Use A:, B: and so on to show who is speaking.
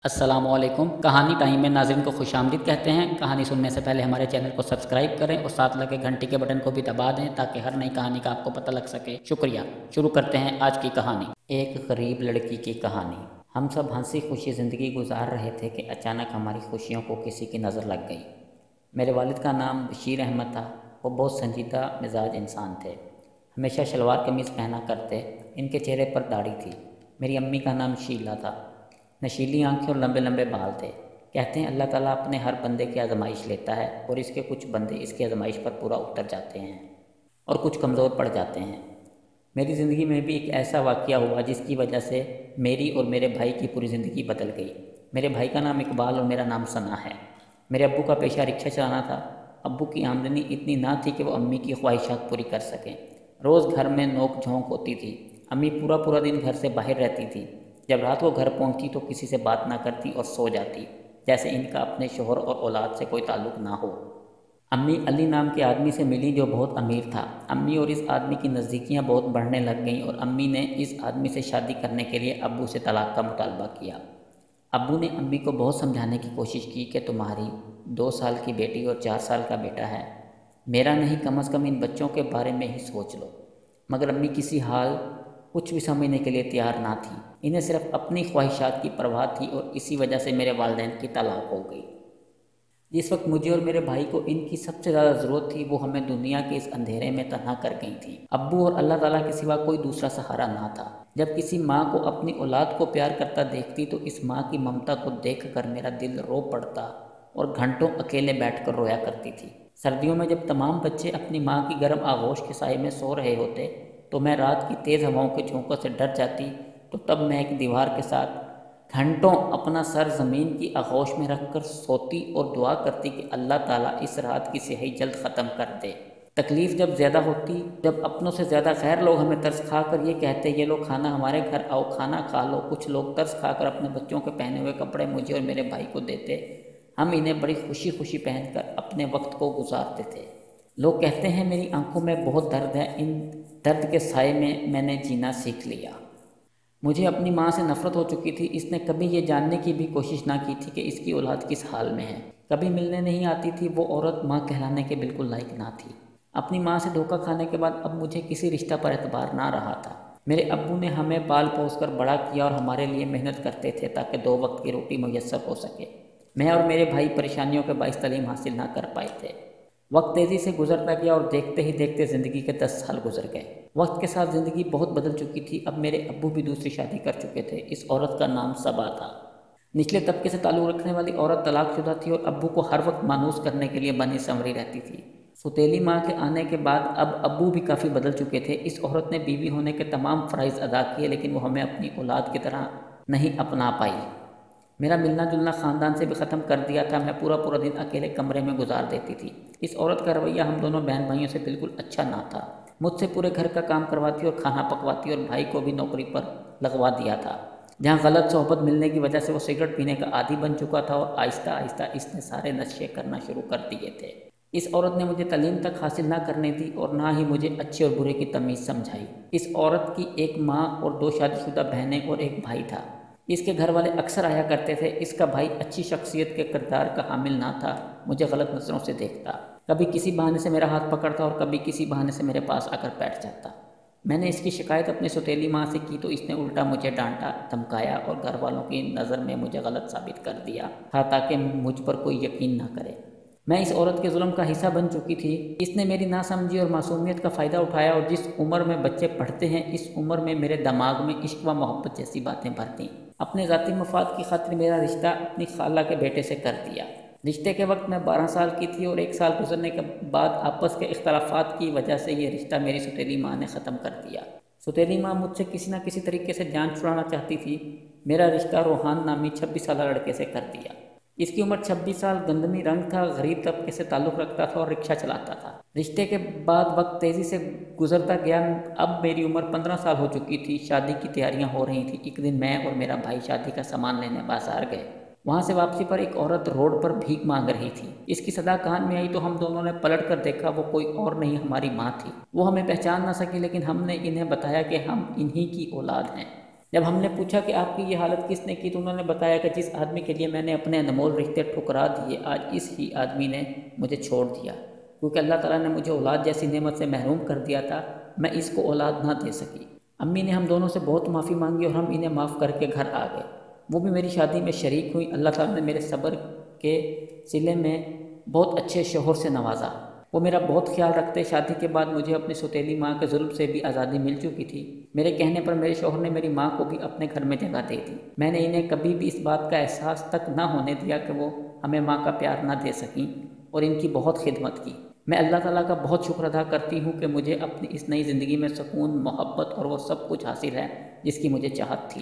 A: अस्सलामुअलैकुम। कहानी टाइम में नाज़रीन को खुशामदीद कहते हैं। कहानी सुनने से पहले हमारे चैनल को सब्सक्राइब करें और साथ लगे घंटी के बटन को भी दबा दें ताकि हर नई कहानी का आपको पता लग सके। शुक्रिया। शुरू करते हैं आज की कहानी। एक गरीब लड़की की कहानी। हम सब हंसी खुशी ज़िंदगी गुजार रहे थे कि अचानक हमारी खुशियों को किसी की नज़र लग गई। मेरे वालिद का नाम बशीर अहमद था। वो बहुत संजीदा मिजाज इंसान थे। हमेशा शलवार कमीज़ पहना करते। इनके चेहरे पर दाढ़ी थी। मेरी अम्मी का नाम शीला था। नशीली आंखें और लंबे लंबे बाल थे। कहते हैं अल्लाह ताला अपने हर बंदे की आजमाइश लेता है और इसके कुछ बंदे इसकी आजमाइश पर पूरा उतर जाते हैं और कुछ कमज़ोर पड़ जाते हैं। मेरी ज़िंदगी में भी एक ऐसा वाक़या हुआ जिसकी वजह से मेरी और मेरे भाई की पूरी ज़िंदगी बदल गई। मेरे भाई का नाम इकबाल और मेरा नाम सना है। मेरे अब्बू का पेशा रिक्शा चलाना था। अब्बू की आमदनी इतनी ना थी कि वो अम्मी की ख्वाहिशात पूरी कर सकें। रोज़ घर में नोक झोंक होती थी। अम्मी पूरा पूरा दिन घर से बाहर रहती थी। जब रात को घर पहुंचती तो किसी से बात ना करती और सो जाती, जैसे इनका अपने शोहर और औलाद से कोई ताल्लुक़ ना हो। अम्मी अली नाम के आदमी से मिली जो बहुत अमीर था। अम्मी और इस आदमी की नज़दीकियाँ बहुत बढ़ने लग गईं और अम्मी ने इस आदमी से शादी करने के लिए अब्बू से तलाक़ का मुतालबा किया। अब्बू ने अम्मी को बहुत समझाने की कोशिश की कि तुम्हारी 2 साल की बेटी और 4 साल का बेटा है, मेरा नहीं, कम अज़ कम इन बच्चों के बारे में ही सोच लो। मगर अम्मी किसी हाल कुछ भी समझने के लिए तैयार ना थी। इन्हें सिर्फ अपनी ख्वाहिशात की परवाह थी और इसी वजह से मेरे वालिदैन की तलाक़ हो गई। जिस वक्त मुझे और मेरे भाई को इनकी सबसे ज़्यादा ज़रूरत थी वो हमें दुनिया के इस अंधेरे में तन्हा कर गई थी। अब्बू और अल्लाह ताला के सिवा कोई दूसरा सहारा ना था। जब किसी माँ को अपनी औलाद को प्यार करता देखती तो इस माँ की ममता को देख कर मेरा दिल रो पड़ता और घंटों अकेले बैठ कर रोया करती थी। सर्दियोों में जब तमाम बच्चे अपनी माँ की गर्म आगोश के साए में सो रहे होते तो मैं रात की तेज़ हवाओं के झोंकों से डर जाती। तो तब मैं एक दीवार के साथ घंटों अपना सर ज़मीन की आगोश में रख कर सोती और दुआ करती कि अल्लाह ताला इस रात की स्याही जल्द ख़त्म कर दे। तकलीफ़ जब ज़्यादा होती, जब अपनों से ज़्यादा गैर लोग हमें तरस खा कर ये कहते ये लो खाना हमारे घर आओ, खाना खा लो, कुछ लोग तरस खा कर अपने बच्चों के पहने हुए कपड़े मुझे और मेरे भाई को देते, हम इन्हें बड़ी खुशी खुशी पहन कर अपने वक्त को गुजारते थे। लोग कहते हैं मेरी आंखों में बहुत दर्द है। इन दर्द के साए में मैंने जीना सीख लिया। मुझे अपनी माँ से नफ़रत हो चुकी थी। इसने कभी ये जानने की भी कोशिश ना की थी कि इसकी औलाद किस हाल में है। कभी मिलने नहीं आती थी। वो औरत माँ कहलाने के बिल्कुल लायक ना थी। अपनी माँ से धोखा खाने के बाद अब मुझे किसी रिश्ता पर एतबार ना रहा था। मेरे अब्बू ने हमें पाल पोस कर बड़ा किया और हमारे लिए मेहनत करते थे ताकि 2 वक्त की रोटी मुयस्सर हो सके। मैं और मेरे भाई परेशानियों के बाइस तालीम हासिल ना कर पाए थे। वक्त तेज़ी से गुजरता गया और देखते ही देखते ज़िंदगी के 10 साल गुजर गए। वक्त के साथ ज़िंदगी बहुत बदल चुकी थी। अब मेरे अब्बू भी दूसरी शादी कर चुके थे। इस औरत का नाम सबा था। निचले तबके से ताल्लुक़ रखने वाली औरत तलाक़शुदा थी और अब्बू को हर वक्त मानूस करने के लिए बनी संवरी रहती थी। सुतेली माँ के आने के बाद अब अब्बू भी काफ़ी बदल चुके थे। इस औरत ने बीवी होने के तमाम फ़राइज़ अदा किए लेकिन वो हमें अपनी औलाद की तरह नहीं अपना पाई। मेरा मिलना जुलना ख़ानदान से भी ख़त्म कर दिया था। मैं पूरा पूरा दिन अकेले कमरे में गुजार देती थी। इस औरत का रवैया हम दोनों बहन भाइयों से बिल्कुल अच्छा ना था। मुझसे पूरे घर का काम करवाती और खाना पकवाती और भाई को भी नौकरी पर लगवा दिया था। जहाँ गलत सोहबत मिलने की वजह से वो सिगरेट पीने का आदी बन चुका था और आहिस्ता आहिस्ता इसने सारे नशे करना शुरू कर दिए थे। इस औरत ने मुझे तालीम तक हासिल ना करने दी और ना ही मुझे अच्छे और बुरे की तमीज़ समझाई। इस औरत की एक माँ और 2 शादीशुदा बहनें और एक भाई था। इसके घर वाले अक्सर आया करते थे। इसका भाई अच्छी शख्सियत के किरदार का हामिल ना था। मुझे गलत नज़रों से देखता। कभी किसी बहाने से मेरा हाथ पकड़ता और कभी किसी बहाने से मेरे पास आकर बैठ जाता। मैंने इसकी शिकायत अपनी सौतेली माँ से की तो इसने उल्टा मुझे डांटा, धमकाया और घर वालों की नज़र में मुझे गलत साबित कर दिया था ताकि मुझ पर कोई यकीन ना करे। मैं इस औरत के जुल्म का हिस्सा बन चुकी थी। इसने मेरी नासमझी और मासूमियत का फ़ायदा उठाया और जिस उम्र में बच्चे पढ़ते हैं इस उम्र में मेरे दिमाग में इश्क व मोहब्बत जैसी बातें भर दी। अपने ज़ाती मफाद की खातिर मेरा रिश्ता अपनी खाला के बेटे से कर दिया। रिश्ते के वक्त मैं 12 साल की थी और 1 साल गुजरने के बाद आपस के इख्तलाफात की वजह से ये रिश्ता मेरी सौतेली माँ ने ख़त्म कर दिया। सौतेली माँ मुझसे किसी न किसी तरीके से जान छुड़ाना चाहती थी। मेरा रिश्ता रोहान नामी 26 साल लड़के से कर दिया। इसकी उम्र 26 साल, गंदमी रंग था, गरीब तबके से ताल्लुक़ रखता था और रिक्शा चलाता था। रिश्ते के बाद वक्त तेज़ी से गुजरता गया। अब मेरी उम्र 15 साल हो चुकी थी। शादी की तैयारियां हो रही थी। एक दिन मैं और मेरा भाई शादी का सामान लेने बाजार गए। वहाँ से वापसी पर एक औरत रोड पर भीख मांग रही थी। इसकी सदा कान में आई तो हम दोनों ने पलट कर देखा। वो कोई और नहीं हमारी माँ थी। वो हमें पहचान ना सकी लेकिन हमने इन्हें बताया कि हम इन्हीं की औलाद हैं। جب ہم نے پوچھا کہ آپ کی یہ حالت کس نے کی تو انہوں نے بتایا کہ جس آدمی کے لیے میں نے اپنے انمول رشتے ٹھکرا دیے، آج اس ہی آدمی نے مجھے چھوڑ دیا۔ کیونکہ اللہ تعالیٰ نے مجھے اولاد جیسی نعمت سے محروم کر دیا تھا، میں اس کو اولاد نہ دے سکی۔ امی نے ہم دونوں سے بہت معافی مانگی اور ہم انہیں معاف کر کے گھر آ گئے۔ وہ بھی میری شادی میں شریک ہوئی۔ اللہ تعالیٰ نے میرے صبر کے صلے میں بہت اچھے شوہر سے نوازا۔ وہ میرا بہت خیال رکھتے۔ شادی کے بعد مجھے اپنی سوتیلی ماں کے ظلم سے بھی آزادی مل چکی تھی۔ میرے کہنے پر میرے شوہر نے میری ماں کو بھی اپنے گھر میں جگہ دے دی۔ میں نے انہیں کبھی بھی اس بات کا احساس تک نہ ہونے دیا کہ وہ ہمیں ماں کا پیار نہ دے سکیں، اور ان کی بہت خدمت کی۔ میں اللہ تعالیٰ کا بہت شکر ادا کرتی ہوں کہ مجھے اپنی اس نئی زندگی میں سکون، محبت اور وہ سب کچھ حاصل ہے جس کی مجھے چاہت تھی۔